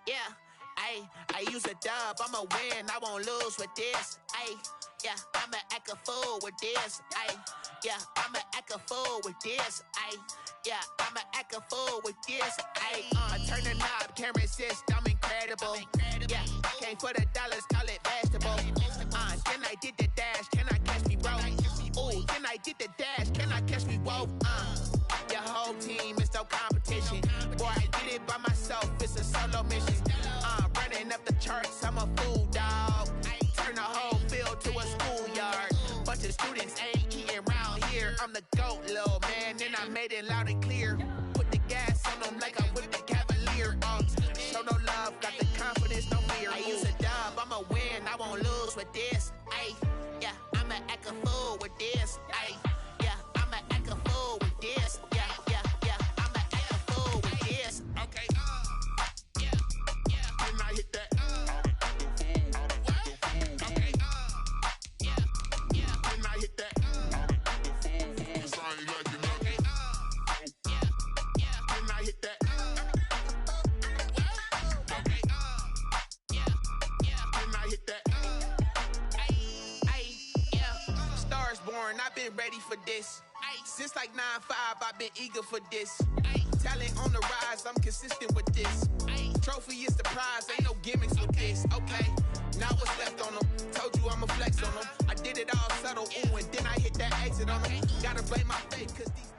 Yeah, I use a dub, I'ma win, I won't lose with this. Yeah, I'ma act a fool with this. Yeah, I'ma act a fool with this. Yeah, I'ma act a fool with this. I turn the knob, can't resist, I'm incredible. Yeah, came for the dollars, call it vegetable. Then I did the dash, can I catch me, bro? Ooh, then I did the dash, can I catch me, whoa? Your whole team is no competition. Boy, I did it by myself, it's a solo mission. Running up the charts, I'm a fool, dog. Turn the whole field to a schoolyard. Bunch of students ain't eating round here. I'm the GOAT, little man, and I made it loud and clear. Put the gas on them like I'm with the Cavalier. Show no love, got the confidence, no fear. I use a dub, I'ma win, I won't lose with this. Yeah, I'ma act a fool with this. Yeah, I'ma act a fool with this. Yeah, I'ma act a fool with this. Okay, yeah, when I hit that. I've been ready for this. Since like 9-5, I've been eager for this. Talent on the rise, I'm consistent with this. Trophy is the prize, ain't no gimmicks with this. Okay, now what's left on them? Told you I'ma flex on them. I did it all subtle, ooh, and then I hit that exit on them. Gotta blame my fate, cause these...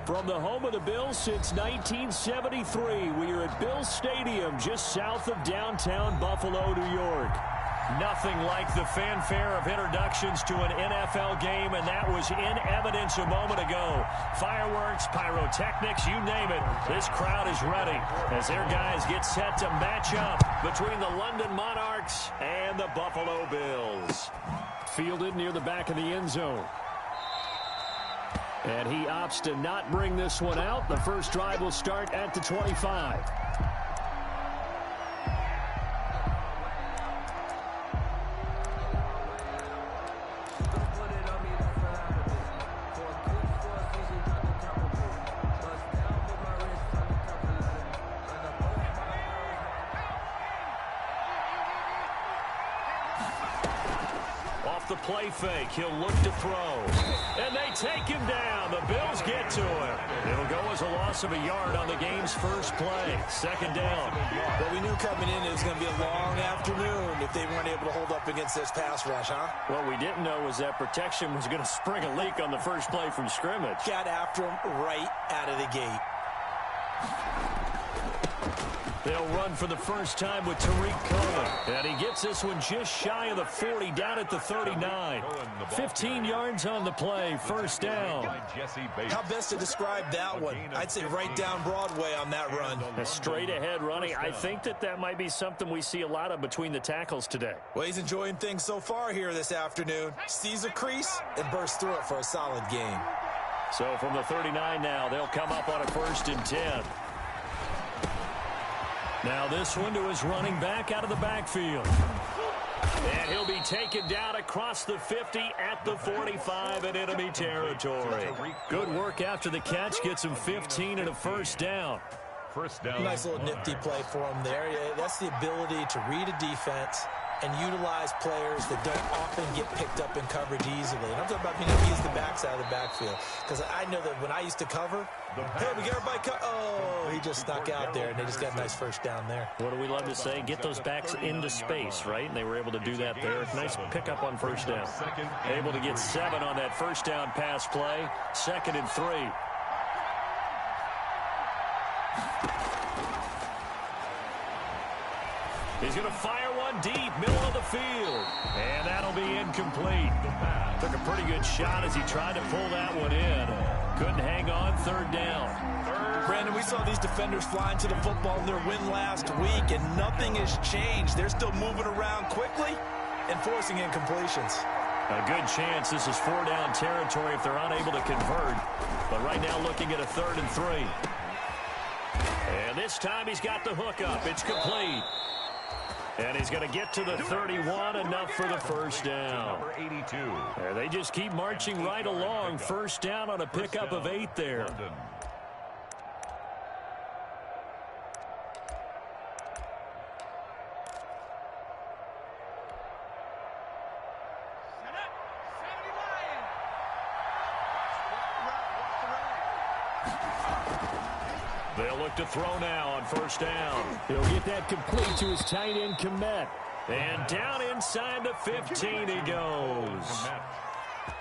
From the home of the Bills since 1973, we are at Bills Stadium, just south of downtown Buffalo, New York. Nothing like the fanfare of introductions to an NFL game, and that was in evidence a moment ago. Fireworks, pyrotechnics, you name it. This crowd is ready as their guys get set to match up between the London Monarchs and the Buffalo Bills. Fielded near the back of the end zone. And he opts to not bring this one out. The first drive will start at the 25. The play fake, he'll look to throw, and they take him down. The Bills get to him. It'll go as a loss of a yard on the game's first play. Second down. Well, we knew coming in it was going to be a long afternoon if they weren't able to hold up against this pass rush, huh? What we didn't know was that protection was going to spring a leak on the first play from scrimmage. Got after him right out of the gate. They'll run for the first time with Tariq Cohen. And he gets this one just shy of the 40, down at the 39. 15 yards on the play, first down. How best to describe that one? I'd say right down Broadway on that run. A straight ahead running. I think that might be something we see a lot of between the tackles today. Well, he's enjoying things so far here this afternoon. Sees a crease and bursts through it for a solid gain. So from the 39 now, they'll come up on a 1st and 10. Now this one to his running back out of the backfield. And he'll be taken down across the 50 at the 45 in enemy territory. Good work after the catch. Gets him 15 and a first down. Nice little nifty play for him there. That's the ability to read a defense and utilize players that don't often get picked up in coverage easily. And I'm talking about being able to use the backside of the backfield. Because I know that when I used to cover, hey, we get everybody oh, he just snuck out there, and they just got a nice first down there. What do we love to say? Get those backs into space, right? And they were able to do that there. Nice pickup on first down. Able to get 7 on that first down pass play. 2nd and 3. He's going to fire one deep, middle of the field. And that'll be incomplete. Took a pretty good shot as he tried to pull that one in. Couldn't hang on, 3rd down. Brandon, we saw these defenders flying to the football in their win last week, and nothing has changed. They're still moving around quickly and forcing incompletions. A good chance this is 4-down territory if they're unable to convert. But right now looking at a 3rd and 3. And this time he's got the hook up. It's complete. And he's going to get to the 31, enough for the first down. Number 82. And they just keep marching right along. First down on a pickup of 8 there. They'll look to throw now on first down. He'll get that complete to his tight end, Komet. And down inside the 15 he goes.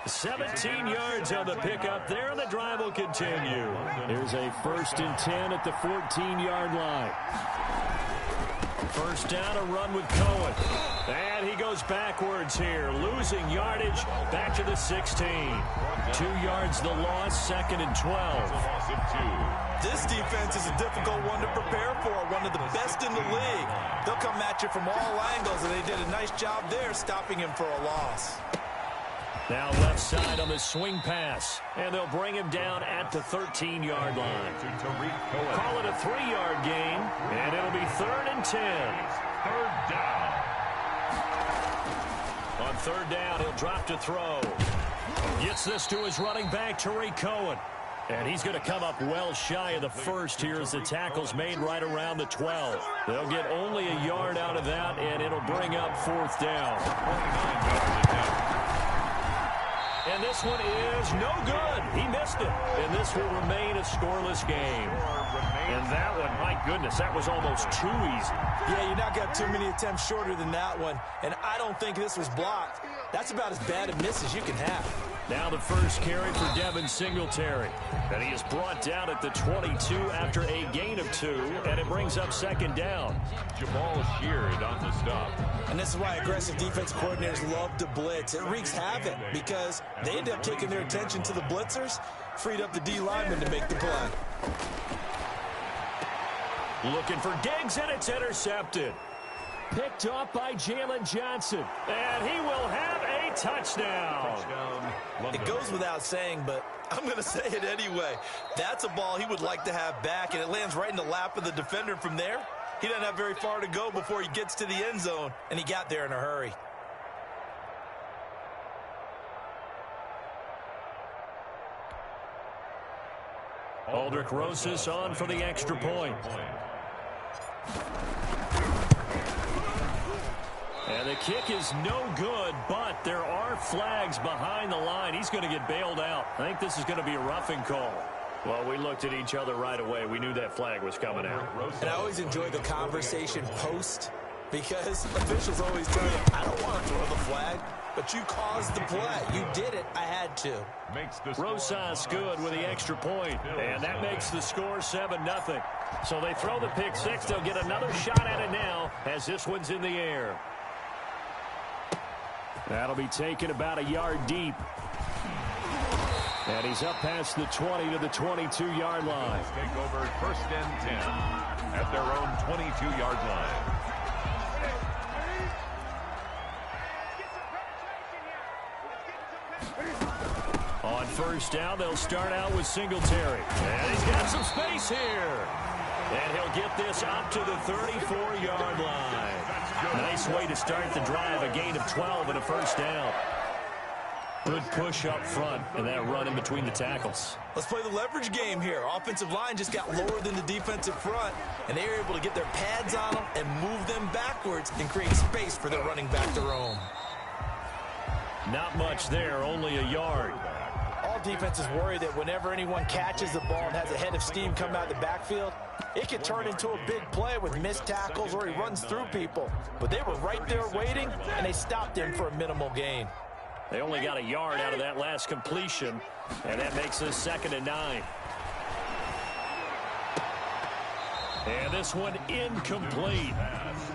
17 yards on the pickup there, and the drive will continue. Here's a 1st and 10 at the 14-yard line. First down, a run with Cohen. And he goes backwards here, losing yardage back to the 16. 2 yards the loss, 2nd and 12. This defense is a difficult one to prepare for, one of the best in the league. They'll come at you from all angles, and they did a nice job there stopping him for a loss. Now left side on the swing pass, and they'll bring him down at the 13-yard line. Call it a 3-yard gain, and it'll be 3rd and 10. Third down. On 3rd down, he'll drop to throw. Gets this to his running back, Tariq Cohen. And he's going to come up well shy of the first here as the tackle's made right around the 12. They'll get only a yard out of that, and it'll bring up 4th down. 29 yards. And this one is no good. He missed it. And this will remain a scoreless game. And that one, my goodness, that was almost too easy. Yeah, you not got too many attempts shorter than that one. And I don't think this was blocked. That's about as bad a miss as you can have. Now the first carry for Devin Singletary. And he is brought down at the 22 after a gain of 2. And it brings up 2nd down. Jamal Sheard on the stop. And this is why aggressive defensive coordinators love to blitz. It wreaks havoc because they end up taking their attention to the blitzers, freed up the D lineman to make the play. Looking for Diggs, and it's intercepted. Picked off by Jalen Johnson. And he will have a touchdown. It goes without saying, but I'm going to say it anyway. That's a ball he would like to have back, and it lands right in the lap of the defender from there. He doesn't have very far to go before he gets to the end zone, and he got there in a hurry. Aldrich Rosas on for the extra point. And the kick is no good, but there are flags behind the line. He's going to get bailed out. I think this is going to be a roughing call. Well, we looked at each other right away. We knew that flag was coming out. And I always enjoy the conversation post because officials always tell you, I don't want to throw the flag, but you caused the play. You did it. I had to. Rosas good with the extra point, and that makes the score 7-0. So they throw the pick six. They'll get another shot at it now as this one's in the air. That'll be taken about a yard deep. And he's up past the 20 to the 22-yard line. Take over 1st and 10 at their own 22-yard line. On first down, they'll start out with Singletary. And he's got some space here. And he'll get this up to the 34-yard line. Nice way to start the drive, a gain of 12 and a first down. Good push up front and that run in between the tackles. Let's play the leverage game here. Offensive line just got lower than the defensive front, and they were able to get their pads on them and move them backwards and create space for their running back to roam. Not much there, only a yard. All defenses worry that whenever anyone catches the ball and has a head of steam come out of the backfield, it could turn into a big play with missed tackles or he runs through people. But they were right there waiting, and they stopped him for a minimal gain. They only got a yard out of that last completion, and that makes this 2nd and 9. And this one incomplete.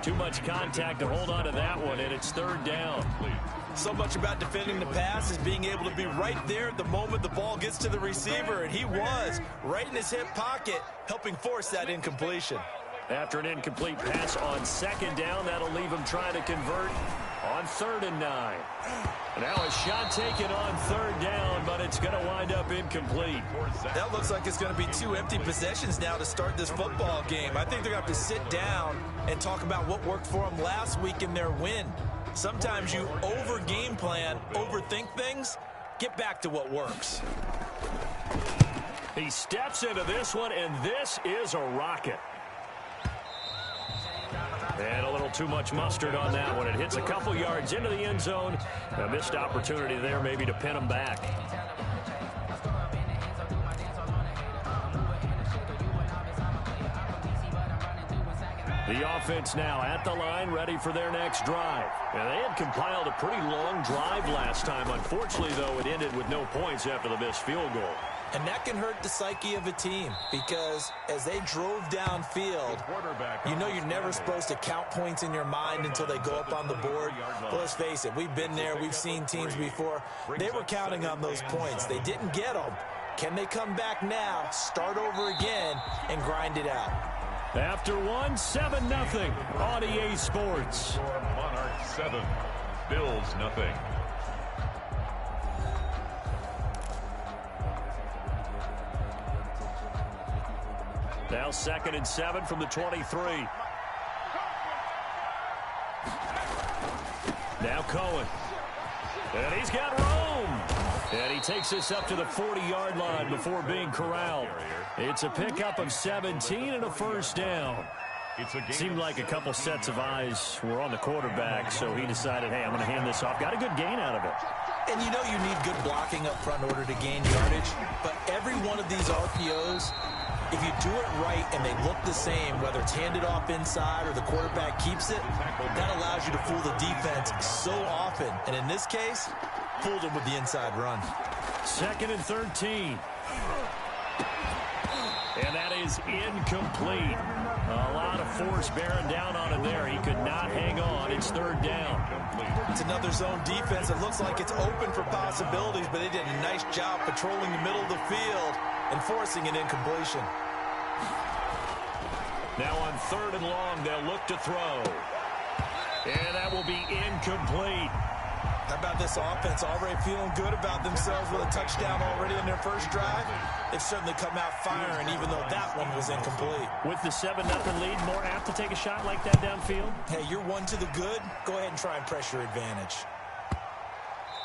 Too much contact to hold on to that one, and it's 3rd down. So much about defending the pass is being able to be right there at the moment the ball gets to the receiver, and he was right in his hip pocket, helping force that incompletion. After an incomplete pass on 2nd down, that'll leave him trying to convert on 3rd and 9. Now a shot taken on 3rd down, but it's going to wind up incomplete. That looks like it's going to be 2 empty possessions now to start this football game. I think they're going to have to sit down and talk about what worked for them last week in their win. Sometimes you over-game plan, overthink things, get back to what works. He steps into this one, and this is a rocket. And a little too much mustard on that one. It hits a couple yards into the end zone. A missed opportunity there maybe to pin him back. The offense now at the line, ready for their next drive. And they had compiled a pretty long drive last time. Unfortunately, though, it ended with no points after the missed field goal. And that can hurt the psyche of a team because as they drove downfield, you know you're never supposed to count points in your mind until they go up on the board. But let's face it, we've been there. We've seen teams before. They were counting on those points. They didn't get them. Can they come back now, start over again, and grind it out? After one, 7-0 on EA Sports. Monarchs 7, Bills 0. Now 2nd and 7 from the 23. Now Cohen. And he's got room. And he takes us up to the 40-yard line before being corralled. It's a pickup of 17 and a first down. Seemed like a couple sets of eyes were on the quarterback, so he decided, hey, I'm going to hand this off. Got a good gain out of it. And you know you need good blocking up front in order to gain yardage. But every one of these RPOs, if you do it right and they look the same, whether it's handed off inside or the quarterback keeps it, that allows you to fool the defense so often. And in this case, fooled him with the inside run. 2nd and 13. And that is incomplete. A lot of force bearing down on him there. He could not hang on. It's 3rd down. It's another zone defense. It looks like it's open for possibilities, but they did a nice job patrolling the middle of the field and forcing an incompletion. Now on 3rd and long, they'll look to throw. And that will be incomplete. How about this offense already feeling good about themselves with a touchdown already in their first drive? They've certainly come out firing, even though that one was incomplete. With the 7-0 lead, more apt to take a shot like that downfield? Hey, you're one to the good. Go ahead and try and press your advantage.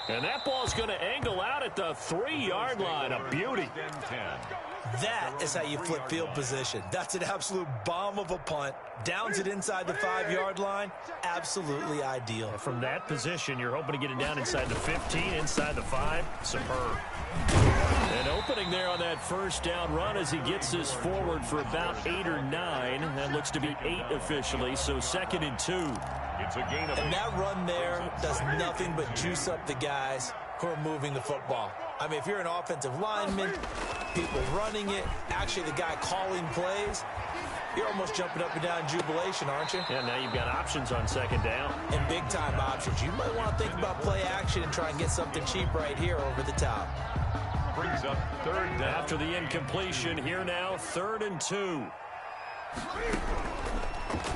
And that ball's going to angle out at the 3-yard line. A beauty. That is how you flip field position. That's an absolute bomb of a punt. Downs it inside the 5-yard line. Absolutely ideal. From that position, you're hoping to get it down inside the 15, inside the 5. Superb. An opening there on that first down run as he gets this forward for about 8 or 9. That looks to be 8 officially, so 2nd and 2. It's a gain of and that run there does nothing but juice up the guys who are moving the football. I mean, if you're an offensive lineman, people running it, actually the guy calling plays, you're almost jumping up and down in jubilation, aren't you? Yeah, now you've got options on 2nd down. And big-time options. You might want to think about play action and try and get something cheap right here over the top. Brings up 3rd down. After the incompletion, here now, 3rd and 2.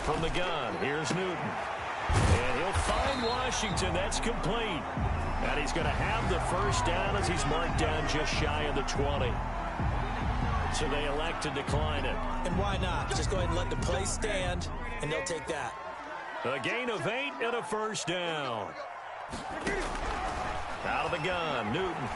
From the gun, here's Newton. And he'll find Washington. That's complete. And he's going to have the first down as he's marked down just shy of the 20. So they elect to decline it. And why not? Just go ahead and let the play stand, and they'll take that. A gain of 8 and a first down. Out of the gun, Newton.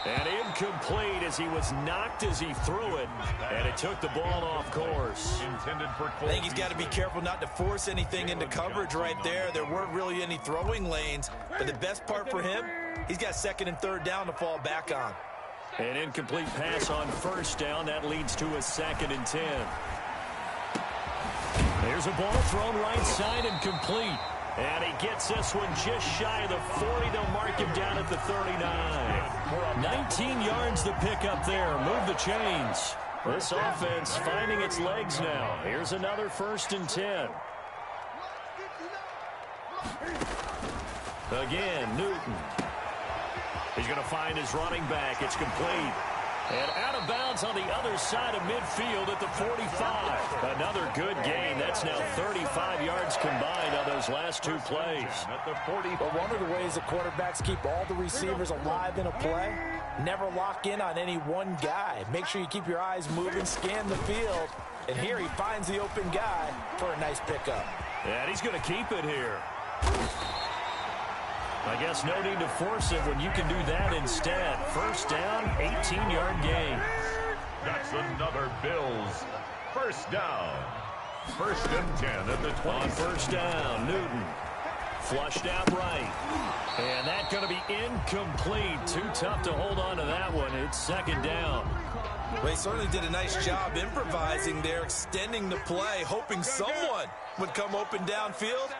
And incomplete as he was knocked as he threw it. And it took the ball off course. Intended for I think he's got to be careful not to force anything into coverage right there. There weren't really any throwing lanes. But the best part for him, he's got 2nd and 3rd down to fall back on. An incomplete pass on first down. That leads to a 2nd and 10. There's a ball thrown right side and complete. And he gets this one just shy of the 40. They'll mark him down at the 39. 19 yards to pick up there. Move the chains. This offense finding its legs now. Here's another 1st and 10. Again, Newton. He's going to find his running back. It's complete. And out of bounds on the other side of midfield at the 45. Another good gain. That's now 35 yards combined on those last 2 plays. At the 40. But one of the ways the quarterbacks keep all the receivers alive in a play, never lock in on any one guy. Make sure you keep your eyes moving, scan the field. And here he finds the open guy for a nice pickup. And he's going to keep it here. I guess no need to force it when you can do that instead. First down, 18-yard gain. That's another Bills. First down. 1st and 10 at the 20. On first down, Newton Flushed out right. And that's going to be incomplete. Too tough to hold on to that one. It's second down. Well, he certainly did a nice job improvising there, extending the play, hoping someone would come open downfield,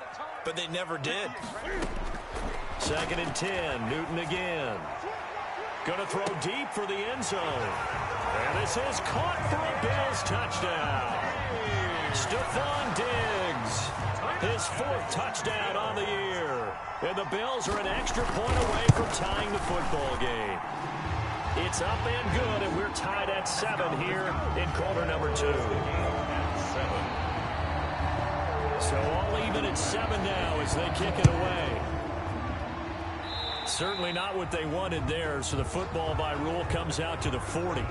but they never did. Second and 10, Newton again. Going to throw deep for the end zone. And this is caught for a Bills touchdown. Stephon Diggs, his fourth touchdown on the year. And the Bills are an extra point away from tying the football game. It's up and good, and we're tied at 7 here in quarter number 2. So all even at 7 now as they kick it away. Certainly not what they wanted there, so the football by rule comes out to the 40.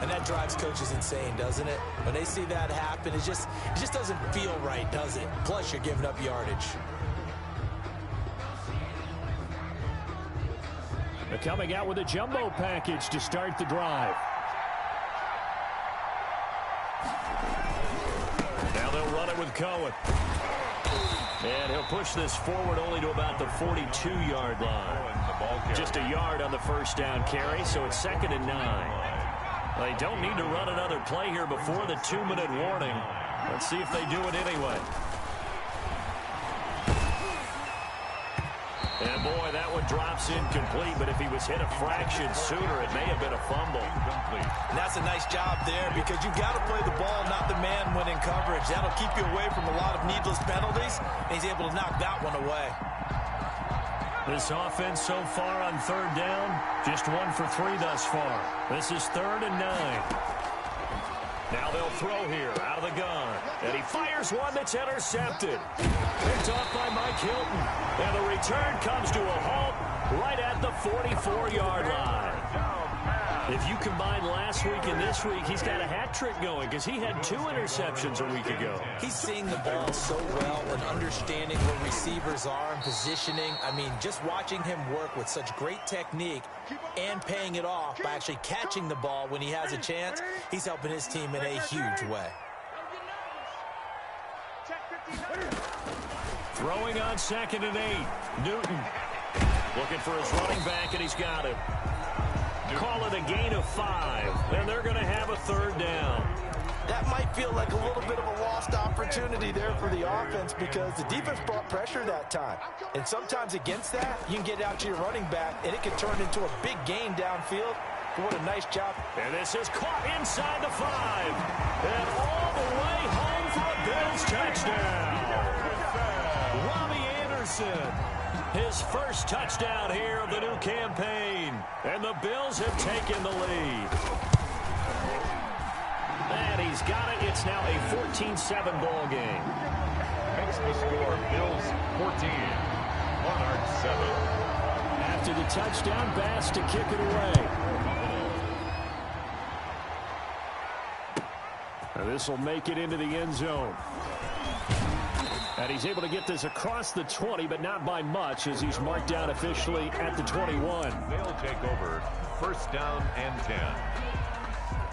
And that drives coaches insane, doesn't it? When they see that happen, it just doesn't feel right, does it? Plus, you're giving up yardage. They're coming out with a jumbo package to start the drive. Now they'll run it with Cohen. And he'll push this forward only to about the 42-yard line. Just a yard on the first down carry, so it's second and 9. They don't need to run another play here before the 2-minute warning. Let's see if they do it anyway. And boy, that one drops incomplete, but if he was hit a fraction sooner, it may have been a fumble. And that's a nice job there because you've got to play the ball, not the man when in coverage. That'll keep you away from a lot of needless penalties, and he's able to knock that one away. This offense so far on third down, just 1 for 3 thus far. This is third and 9. Now they'll throw here out of the gun. And he fires one that's intercepted. Picked off by Mike Hilton. And the return comes to a halt right at the 44-yard line. If you combine last week and this week, he's got a hat trick going because he had 2 interceptions a week ago. He's seeing the ball so well and understanding where receivers are and positioning. I mean, just watching him work with such great technique and paying it off by actually catching the ball when he has a chance, he's helping his team in a huge way. Throwing on second and 8. Newton looking for his running back, and he's got him. Call it a gain of 5, and they're going to have a third down. That might feel like a little bit of a lost opportunity there for the offense because the defense brought pressure that time. And sometimes against that, you can get out to your running back, and it can turn into a big gain downfield. What a nice job. And this is caught inside the 5. And all the way home for a Bills touchdown. Robbie Anderson, his first touchdown here of the new campaign. And the Bills have taken the lead. And he's got it. It's now a 14-7 ball game. Makes the score Bills 14, Monarchs 7. After the touchdown, Bass to kick it away. And this will make it into the end zone. And he's able to get this across the 20, but not by much as he's marked down officially at the 21. They'll take over first down and 10.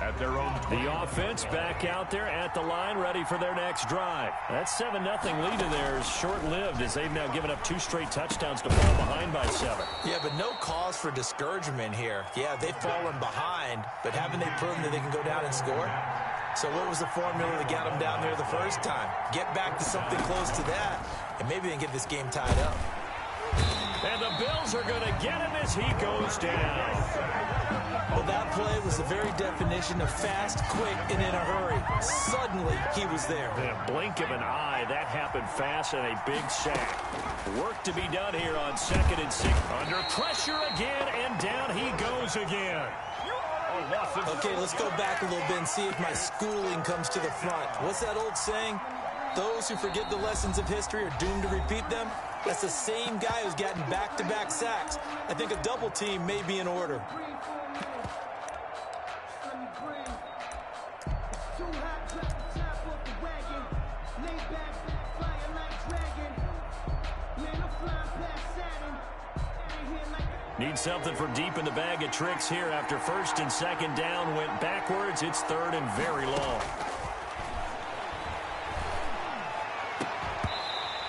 At their own 20. The offense back out there at the line, ready for their next drive. That 7-0 lead to theirs short-lived as they've now given up 2 straight touchdowns to fall behind by 7. Yeah, but no cause for discouragement here. Yeah, they've fallen behind, but haven't they proven that they can go down and score? So what was the formula that got them down there the first time? Get back to something close to that, and maybe they can get this game tied up. And the Bills are going to get him as he goes down. Well, that play was the very definition of fast, quick, and in a hurry. Suddenly, he was there. In a blink of an eye, that happened fast and a big sack. Work to be done here on second and 6. Under pressure again, and down he goes again. Okay, let's go back a little bit and see if my schooling comes to the front. What's that old saying? Those who forget the lessons of history are doomed to repeat them. That's the same guy who's gotten back-to-back sacks. I think a double team may be in order. Need something from deep in the bag of tricks here after first and second down went backwards. It's third and very long.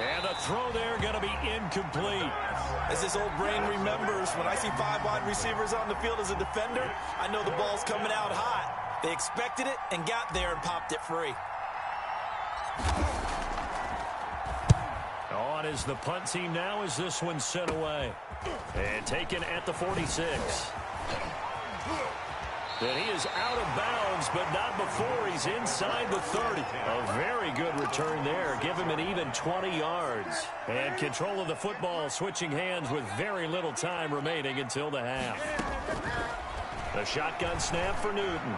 And And the throw there going to be incomplete. As this old brain remembers, when I see 5 wide receivers on the field as a defender, I know the ball's coming out hot. They expected it and got there and popped it free. On is the punt team now as this one's sent away. And taken at the 46. And he is out of bounds, but not before he's inside the 30. A very good return there. Give him an even 20 yards. And control of the football switching hands with very little time remaining until the half. The shotgun snap for Newton.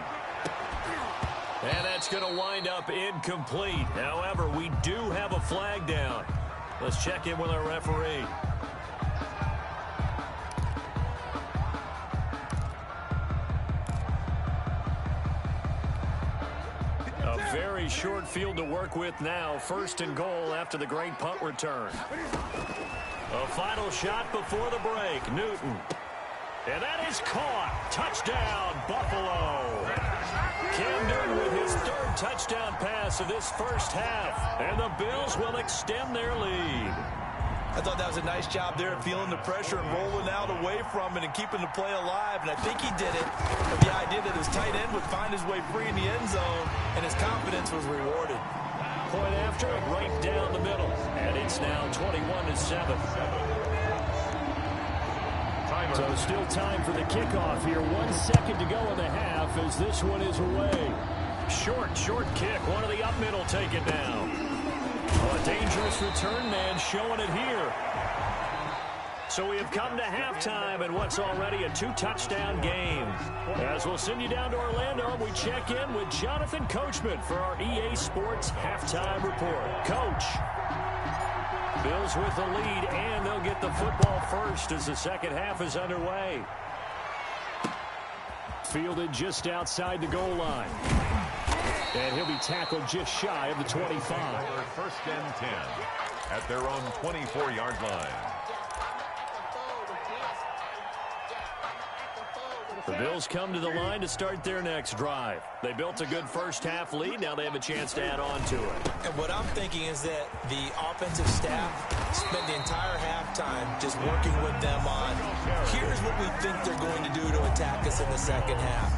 And that's going to wind up incomplete. However, we do have a flag down. Let's check in with our referee. A very short field to work with now. 1st and goal after the great punt return. A final shot before the break. Newton. And that is caught. Touchdown, Buffalo. Cam Newton with his 3rd touchdown pass of this first half. And the Bills will extend their lead. I thought that was a nice job there of feeling the pressure and rolling out away from it and keeping the play alive. And I think he did it. But the idea that his tight end would find his way free in the end zone and his confidence was rewarded. Point after it, right down the middle. And it's now 21-7. So still time for the kickoff here. 1 second to go in the half as this one is away. Short kick. One of the up middle take it down. A dangerous return man showing it here. So we have come to halftime in what's already a 2-touchdown game. As we'll send you down to Orlando, we check in with Jonathan Coachman for our EA Sports Halftime Report. Coach. Bills with the lead, and they'll get the football first as the second half is underway. Fielded just outside the goal line. And he'll be tackled just shy of the 25. 1st and 10 at their own 24-yard line. The Bills come to the line to start their next drive. They built a good first half lead. Now they have a chance to add on to it. And what I'm thinking is that the offensive staff spent the entire halftime just working with them on, here's what we think they're going to do to attack us in the second half.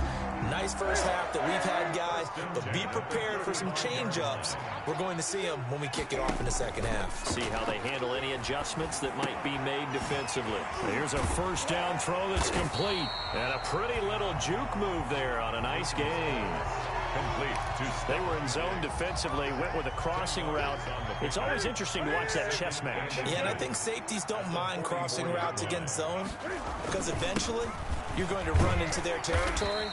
Nice first half that we've had, guys, but be prepared for some change-ups. We're going to see them when we kick it off in the second half. See how they handle any adjustments that might be made defensively. Here's a 1st down throw that's complete. And a pretty little juke move there on a nice gain. Complete. They were in zone defensively, went with a crossing route. It's always interesting to watch that chess match. Yeah, and I think safeties don't mind crossing routes against zone because eventually you're going to run into their territory.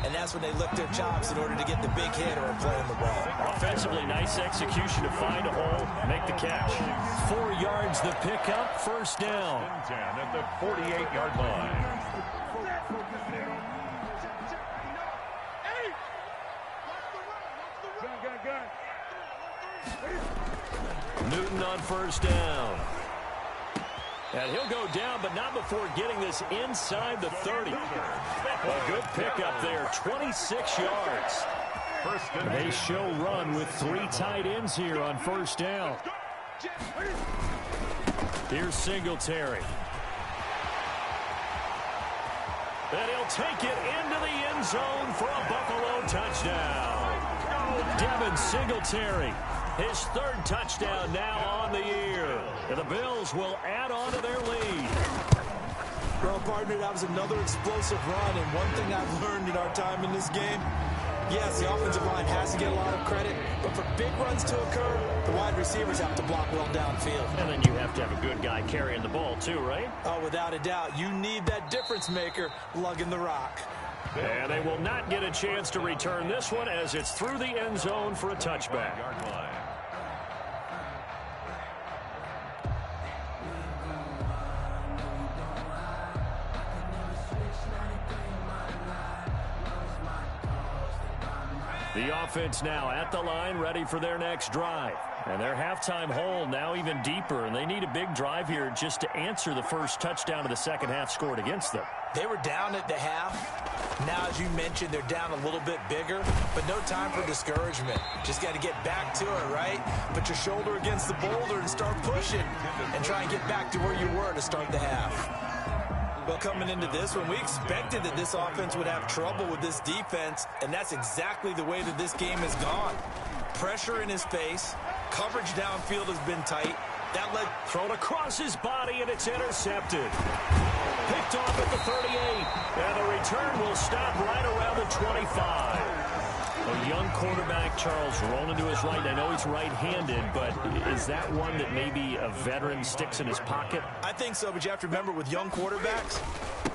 And that's when they lick their chops in order to get the big hit or play on the ball. Offensively, nice execution to find a hole, make the catch. 4 yards the pickup, 1st down. 10 at the 48-yard line. Newton on 1st down. And he'll go down, but not before getting this inside the 30. A good pickup there, 26 yards. They show run with 3 tight ends here on 1st down. Here's Singletary. And he'll take it into the end zone for a Buffalo touchdown. Devin Singletary. His 3rd touchdown now on the year. And the Bills will add on to their lead. Well, partner, that was another explosive run. And one thing I've learned in our time in this game, yes, the offensive line has to get a lot of credit. But for big runs to occur, the wide receivers have to block well downfield. And then you have to have a good guy carrying the ball too, right? Oh, without a doubt. You need that difference maker lugging the rock. And they will not get a chance to return this one as it's through the end zone for a touchback. The offense now at the line, ready for their next drive. And their halftime hole now even deeper, and they need a big drive here just to answer the first touchdown of the second half scored against them. They were down at the half. Now, as you mentioned, they're down a little bit bigger, but no time for discouragement. Just got to get back to it, right? Put your shoulder against the boulder and start pushing and try and get back to where you were to start the half. Well, coming into this one, we expected that this offense would have trouble with this defense, and that's exactly the way that this game has gone. Pressure in his face. Coverage downfield has been tight. That led thrown across his body, and it's intercepted. Picked off at the 38. And the return will stop right around the 25. A young quarterback, Charles, rolling to his right. I know he's right-handed, but is that one that maybe a veteran sticks in his pocket? I think so, but you have to remember with young quarterbacks,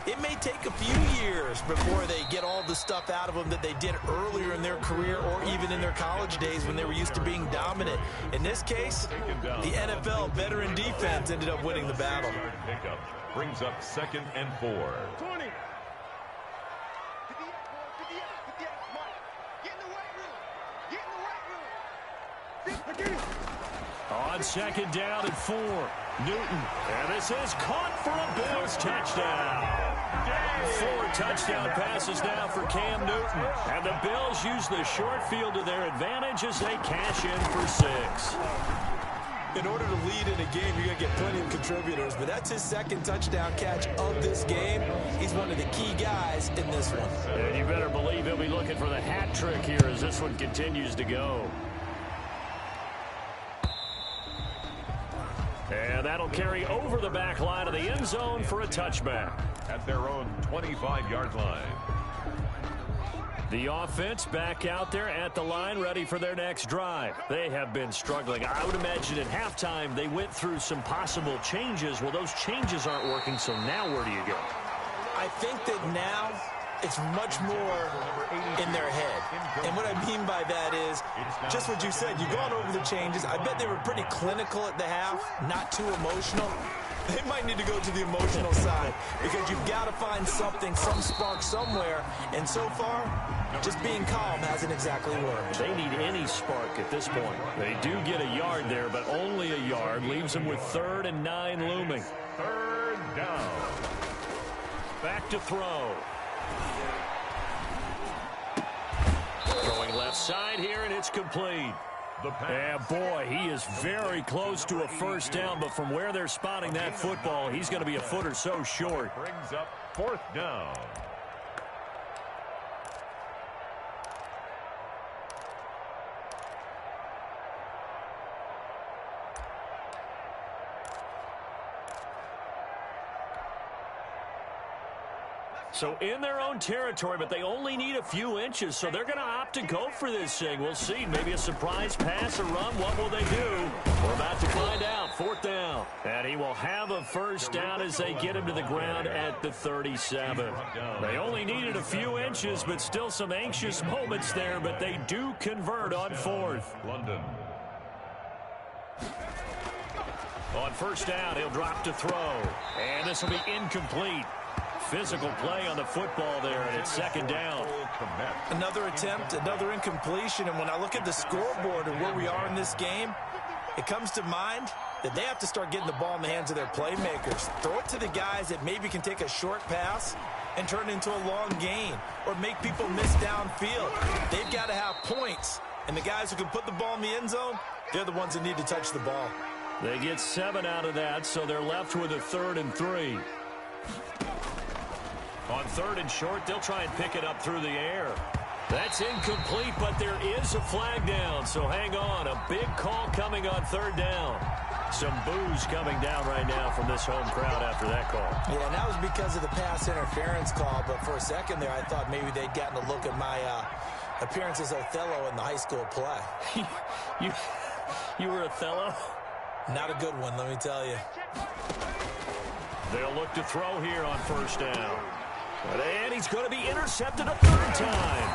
it may take a few years before they get all the stuff out of them that they did earlier in their career or even in their college days when they were used to being dominant. In this case, the NFL veteran defense ended up winning the battle. Brings up 2nd and 4. 20. On 2nd down and 4, Newton. And this is caught for a Bills touchdown. 4 touchdown passes now for Cam Newton. And the Bills use the short field to their advantage as they cash in for 6. In order to lead in a game, you're going to get plenty of contributors, but that's his 2nd touchdown catch of this game. He's one of the key guys in this one. And you better believe he'll be looking for the hat trick here as this one continues to go. And that'll carry over the back line of the end zone for a touchback. At their own 25-yard line. The offense back out there at the line, ready for their next drive. They have been struggling. I would imagine at halftime they went through some possible changes. Well, those changes aren't working, so now where do you go? I think that now it's much more in their head. And what I mean by that is just what you said. You've gone over the changes. I bet they were pretty clinical at the half, not too emotional. They might need to go to the emotional side because you've got to find something, some spark somewhere. And so far, just being calm hasn't exactly worked. They need any spark at this point. They do get a yard there, but only a yard. Leaves them with 3rd and 9 looming. 3rd down. Back to throw. Throwing left side here, and it's complete. And boy, he is very close to a first down, but from where they're spotting that football, he's going to be a foot or so short. Brings up 4th down. So in their own territory, but they only need a few inches, so they're going to opt to go for this thing. We'll see. Maybe a surprise pass or run. What will they do? We're about to find out. 4th down. And he will have a first down as they get him to the ground at the 37. They only needed a few inches, but still some anxious moments there, but they do convert on 4th. London. On first down, he'll drop to throw. And this will be incomplete. Physical play on the football there, and it's 2nd down. Another attempt, another incompletion, and when I look at the scoreboard and where we are in this game, it comes to mind that they have to start getting the ball in the hands of their playmakers. Throw it to the guys that maybe can take a short pass and turn it into a long gain or make people miss downfield. They've got to have points, and the guys who can put the ball in the end zone, they're the ones that need to touch the ball. They get 7 out of that, so they're left with a 3rd and 3. On 3rd and short, they'll try and pick it up through the air. That's incomplete, but there is a flag down, so hang on. A big call coming on 3rd down. Some boos coming down right now from this home crowd after that call. Yeah, and that was because of the pass interference call, but for a second there, I thought maybe they'd gotten a look at my appearance as Othello in the high school play. You were Othello? Not a good one, let me tell you. They'll look to throw here on first down. And he's going to be intercepted a 3rd time.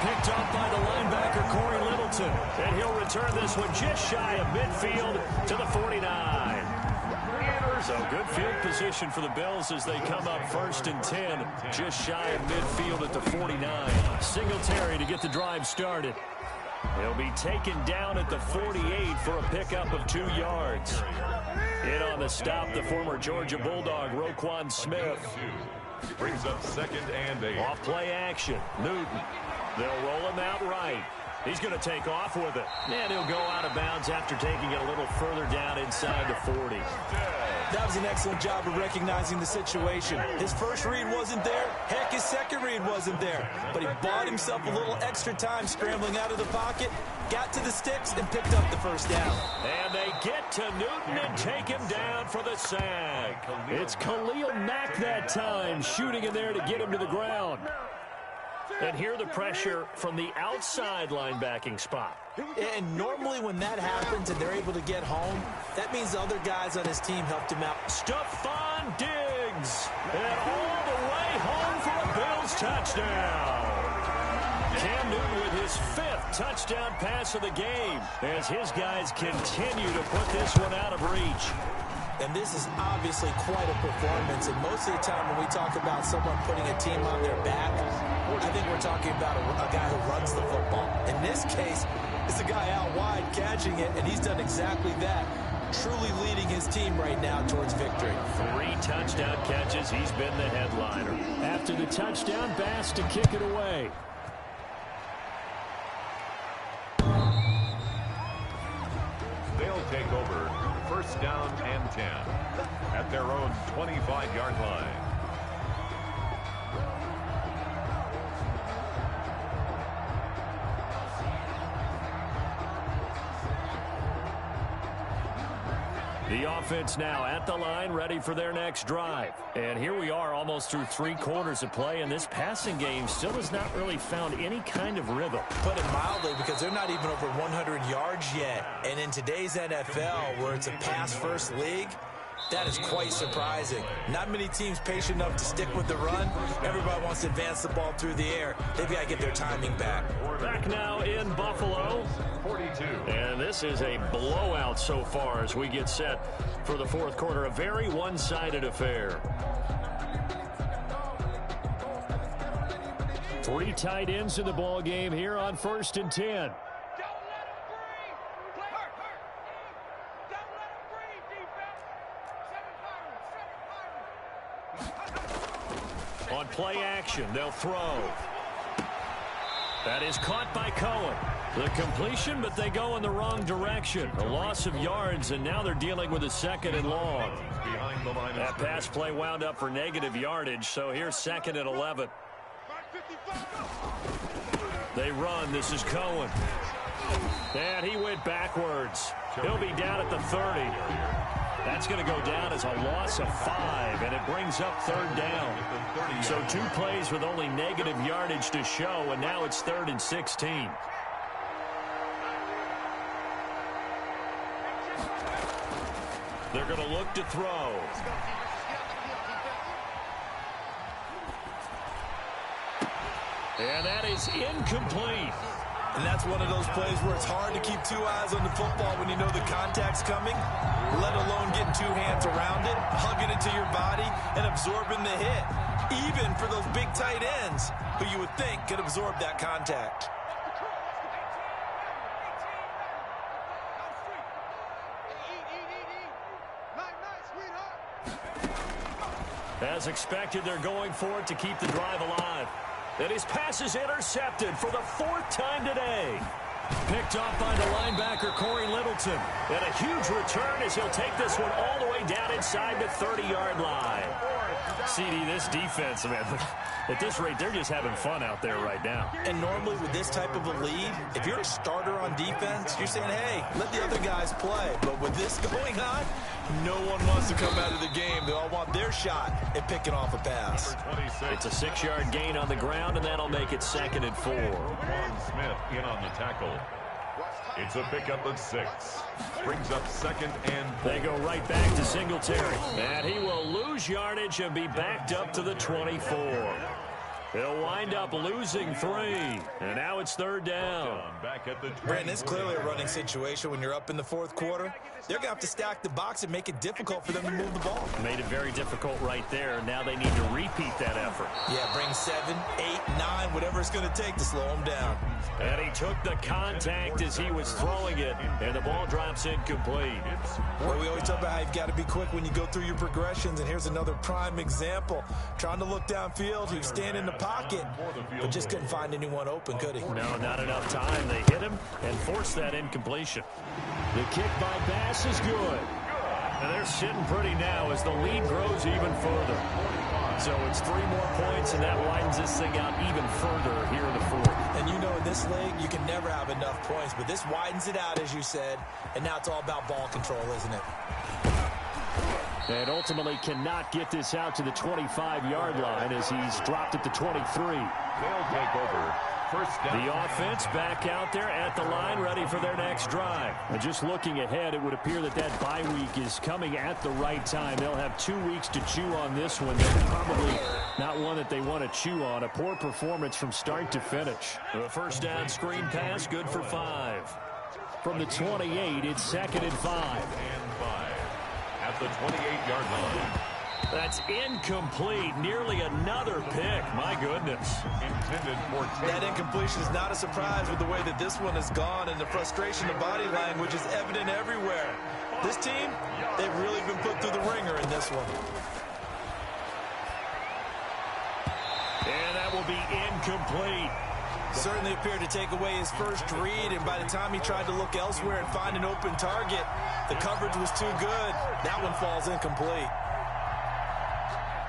Picked up by the linebacker, Corey Littleton. And he'll return this one just shy of midfield to the 49. So good field position for the Bills as they come up 1st and 10. Just shy of midfield at the 49. Singletary to get the drive started. He'll be taken down at the 48 for a pickup of 2 yards. In on the stop, the former Georgia Bulldog, Roquan Smith. Brings up 2nd and 8. Off play action. Newton. They'll roll him out right. He's going to take off with it. And he'll go out of bounds after taking it a little further down inside the 40. That was an excellent job of recognizing the situation. His first read wasn't there. Heck, his second read wasn't there. But he bought himself a little extra time scrambling out of the pocket, got to the sticks, and picked up the first down. And they get to Newton and take him down for the sack. It's Khalil Mack that time, shooting in there to get him to the ground. And here the pressure from the outside linebacking spot. And normally when that happens and they're able to get home, that means the other guys on his team helped him out. Stephon Diggs. And all the way home for a Bills touchdown. Cam Newton with his 5th touchdown pass of the game as his guys continue to put this one out of reach. And this is obviously quite a performance. And most of the time when we talk about someone putting a team on their back, I think we're talking about a guy who runs the football. In this case, it's a guy out wide catching it, and he's done exactly that, truly leading his team right now towards victory. 3 touchdown catches. He's been the headliner. After the touchdown, Bass to kick it away. They'll take over 1st down and 10 at their own 25-yard line. The offense now at the line, ready for their next drive. And here we are almost through 3 quarters of play, and this passing game still has not really found any kind of rhythm. Put it mildly, because they're not even over 100 yards yet. And in today's NFL, where it's a pass-first league, that is quite surprising. Not many teams patient enough to stick with the run. Everybody wants to advance the ball through the air. They've got to get their timing back. Back now in Buffalo. 42. And this is a blowout so far as we get set for the 4th quarter. A very one-sided affair. 3 tight ends in the ball game here on 1st and 10. On play action, they'll throw. That is caught by Cohen. The completion, but they go in the wrong direction. A loss of yards, and now they're dealing with a 2nd and long. That pass play wound up for negative yardage, so here's 2nd and 11. They run. This is Cohen. And he went backwards. He'll be down at the 30. That's going to go down as a loss of 5, and it brings up 3rd down. So 2 plays with only negative yardage to show, and now it's 3rd and 16. They're going to look to throw. And that is incomplete. And that's one of those plays where it's hard to keep 2 eyes on the football when you know the contact's coming, let alone getting 2 hands around it, hugging it to your body, and absorbing the hit. Even for those big tight ends who you would think could absorb that contact. As expected, they're going for it to keep the drive alive. And his pass is intercepted for the 4th time today. Picked off by the linebacker, Corey Littleton. And a huge return as he'll take this one all the way down inside the 30-yard line. CD, this defense, man, at this rate, they're just having fun out there right now. And normally with this type of a lead, if you're a starter on defense, you're saying, hey, let the other guys play. But with this going on, no one wants to come out of the game. They all want their shot at picking off a pass. It's a 6-yard gain on the ground, and that'll make it 2nd and 4. Smith in on the tackle. It's a pickup of 6. Brings up 2nd and 4. They go right back to Singletary. And he will lose yardage and be backed up to the 24. He'll wind up losing 3. And now it's 3rd down. Brandon, it's clearly a running situation when you're up in the 4th quarter. They're going to have to stack the box and make it difficult for them to move the ball. Made it very difficult right there. Now they need to repeat that effort. Yeah, bring 7, 8, 9, whatever it's going to take to slow him down. And he took the contact as he was throwing it, and the ball drops incomplete. Well, we always talk about how you've got to be quick when you go through your progressions, and here's another prime example. Trying to look downfield, he was standing in the pocket, but just couldn't find anyone open, could he? No, not enough time. They hit him and forced that incompletion. The kick by Bass is good. And they're sitting pretty now as the lead grows even further. So it's 3 more points, and that widens this thing out even further here in the 4th. And you know, in this league, you can never have enough points, but this widens it out, as you said, and now it's all about ball control, isn't it? And ultimately cannot get this out to the 25-yard line as he's dropped at the 23. They'll take over. First down. The offense back out there at the line, ready for their next drive. And just looking ahead, it would appear that that bye week is coming at the right time. They'll have 2 weeks to chew on this one. That's probably not one that they want to chew on. A poor performance from start to finish. The first down screen pass, good for 5. From the 28, it's 2nd and 5. At the 28-yard line. That's incomplete. Nearly another pick. My goodness. Intended for that incompletion is not a surprise with the way that this one has gone, and the frustration of body language is evident everywhere. This team, they've really been put through the ringer in this one. And that will be incomplete. Certainly appeared to take away his first read, and by the time he tried to look elsewhere and find an open target, the coverage was too good. That one falls incomplete.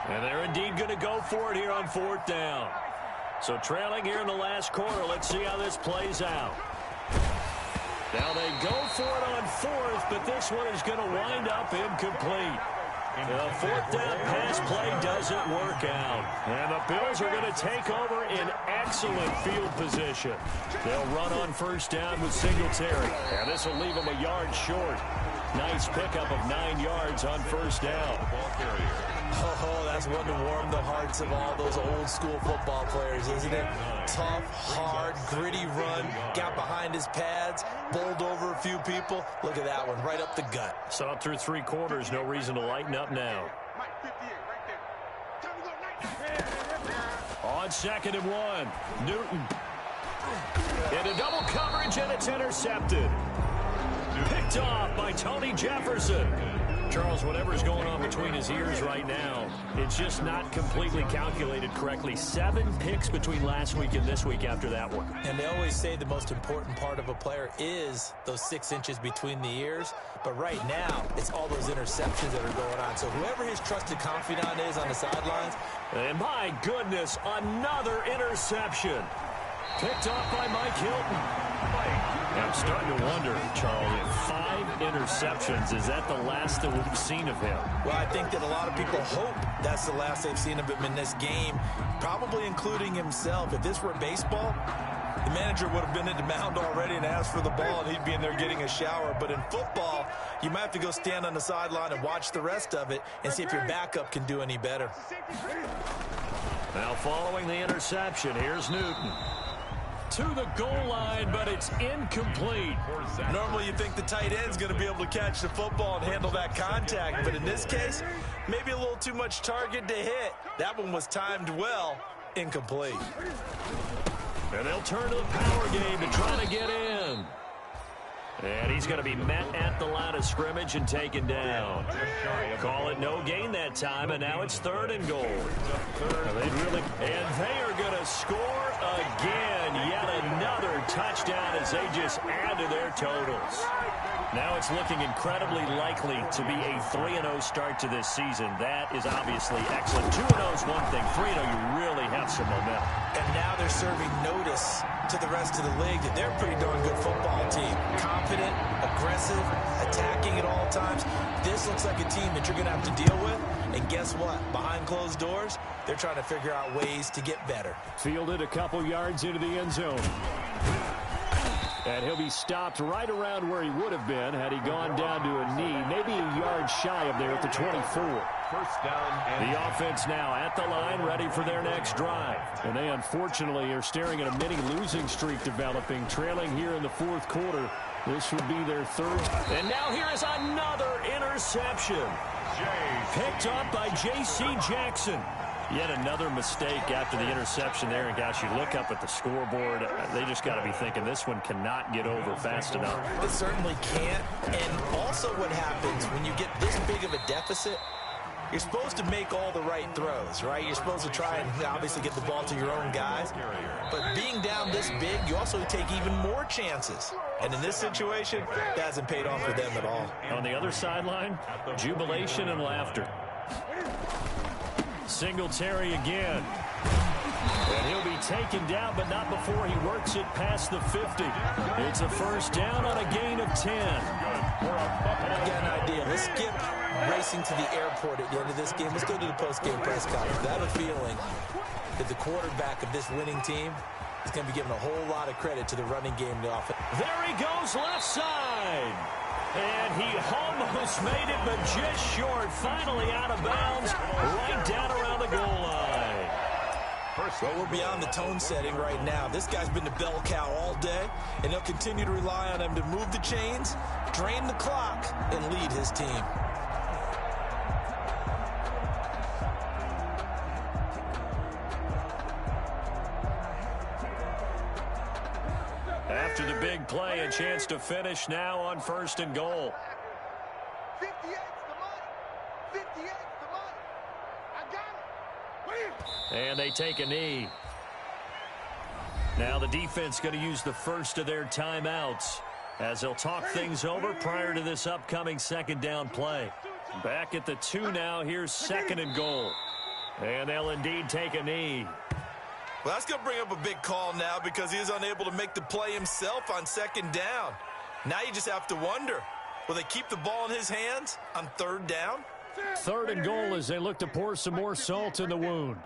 And they're indeed going to go for it here on 4th down. So trailing here in the last quarter, let's see how this plays out. Now they go for it on 4th, but this one is going to wind up incomplete. The 4th down pass play doesn't work out. And the Bills are going to take over in excellent field position. They'll run on 1st down with Singletary. And this will leave them a yard short. Nice pickup of 9 yards on 1st down. Oh, that's one to warm the hearts of all those old school football players, isn't it? Tough, hard, gritty run, got behind his pads, bowled over a few people. Look at that one, right up the gut. Saw through 3 quarters, no reason to lighten up now. On 2nd and 1, Newton. Into double coverage, and it's intercepted. Picked off by Tony Jefferson. Charles, whatever's going on between his ears right now, it's just not completely calculated correctly. 7 picks between last week and this week after that one. And they always say the most important part of a player is those 6 inches between the ears. But right now, it's all those interceptions that are going on. So whoever his trusted confidant is on the sidelines. And my goodness, another interception. Picked off by Mike Hilton. I'm starting to wonder, Charles, if 5 interceptions, is that the last that we've seen of him? Well, I think that a lot of people hope that's the last they've seen of him in this game, probably including himself. If this were baseball, the manager would have been at the mound already and asked for the ball, and he'd be in there getting a shower. But in football, you might have to go stand on the sideline and watch the rest of it and see if your backup can do any better. Now following the interception, here's Newton. To the goal line, but it's incomplete. Normally you think the tight end's going to be able to catch the football and handle that contact, but in this case, maybe a little too much target to hit. That one was timed well, incomplete. And they'll turn to the power game to try to get in. And he's going to be met at the line of scrimmage and taken down. Call it no gain that time, and now it's 3rd and goal. And they are going to score again. Yet another touchdown as they just add to their totals. Now it's looking incredibly likely to be a 3-0 start to this season. That is obviously excellent. 2-0 is one thing. 3-0, you really have some momentum. And now they're serving notice to the rest of the league that they're a pretty darn good football team. Confident, aggressive, attacking at all times. This looks like a team that you're going to have to deal with. And guess what? Behind closed doors, they're trying to figure out ways to get better. Fielded a couple yards into the end zone. And he'll be stopped right around where he would have been had he gone down to a knee, maybe a yard shy of there at the 24. First down. The offense now at the line, ready for their next drive. And they unfortunately are staring at a mini losing streak developing, trailing here in the fourth quarter. This would be their third. And now here is another interception. Picked up by J.C. Jackson. Yet another mistake after the interception there. And, gosh, you look up at the scoreboard. They just got to be thinking this one cannot get over fast enough. It certainly can't. And also what happens when you get this big of a deficit, you're supposed to make all the right throws, right? You're supposed to try and obviously get the ball to your own guys. But being down this big, you also take even more chances. And in this situation, that hasn't paid off for them at all. On the other sideline, jubilation and laughter. Singletary again. And he'll be taken down, but not before he works it past the 50. It's a first down on a gain of 10. I got an idea. Let's skip racing to the airport at the end of this game. Let's go to the post-game press conference. I have a feeling that the quarterback of this winning team is going to be given a whole lot of credit to the running game. There he goes, left side. And he almost made it, but just short. Finally out of bounds, right down around the goal line. Well, we're beyond the tone setting right now. This guy's been the bell cow all day, and he'll continue to rely on him to move the chains, drain the clock, and lead his team. After the big play, a chance to finish now on first and goal. 58's the money. 58's the money. I got it. And they take a knee. Now the defense going to use the first of their timeouts as they'll talk things over prior to this upcoming second down play. Back at the 2 now. Here's second and goal. And they'll indeed take a knee. Well, that's going to bring up a big call now because he is unable to make the play himself on second down. Now you just have to wonder, will they keep the ball in his hands on third down? Third and goal as they look to pour some more salt in the wound.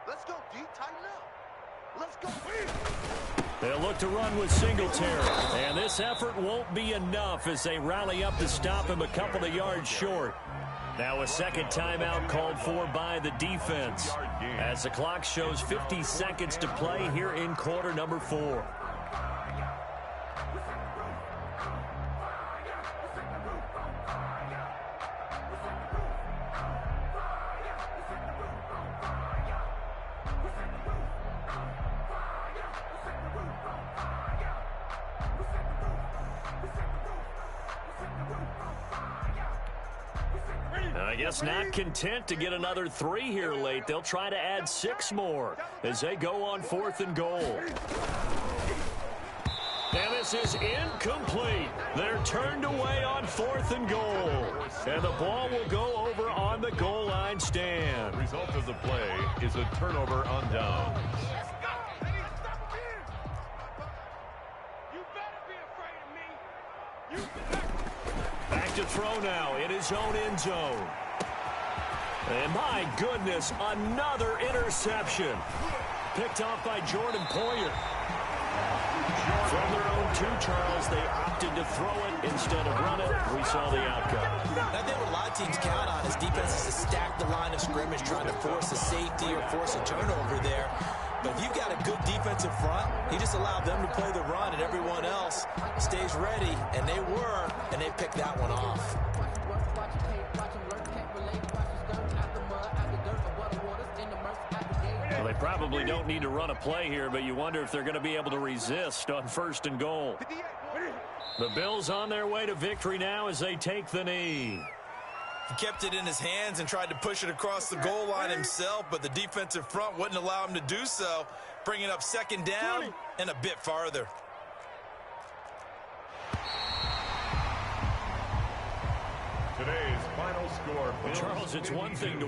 Let's go, D. Tighten up. Let's go. They'll look to run with Singletary. And this effort won't be enough as they rally up to stop him a couple of yards short. Now a second timeout called for by the defense as the clock shows 50 seconds to play here in quarter number 4. I guess not content to get another 3 here late. They'll try to add 6 more as they go on fourth and goal. And this is incomplete. They're turned away on fourth and goal. And the ball will go over on the goal line stand. The result of the play is a turnover on downs. Back to throw now in his own end zone. And my goodness, another interception. Picked off by Jordan Poyer. From their own 2, Charles, they opted to throw it instead of run it. We saw the outcome. I think what a lot of teams count on is defenses to stack the line of scrimmage, trying to force a safety or force a turnover there. But if you've got a good defensive front, you just allow them to play the run and everyone else stays ready. And they were, and they picked that one off. Well, they probably don't need to run a play here, but you wonder if they're going to be able to resist on first and goal. The Bills on their way to victory now as they take the knee. He kept it in his hands and tried to push it across the goal line himself, but the defensive front wouldn't allow him to do so, bringing up second down and a bit farther. Today's final score. Charles, it's one thing to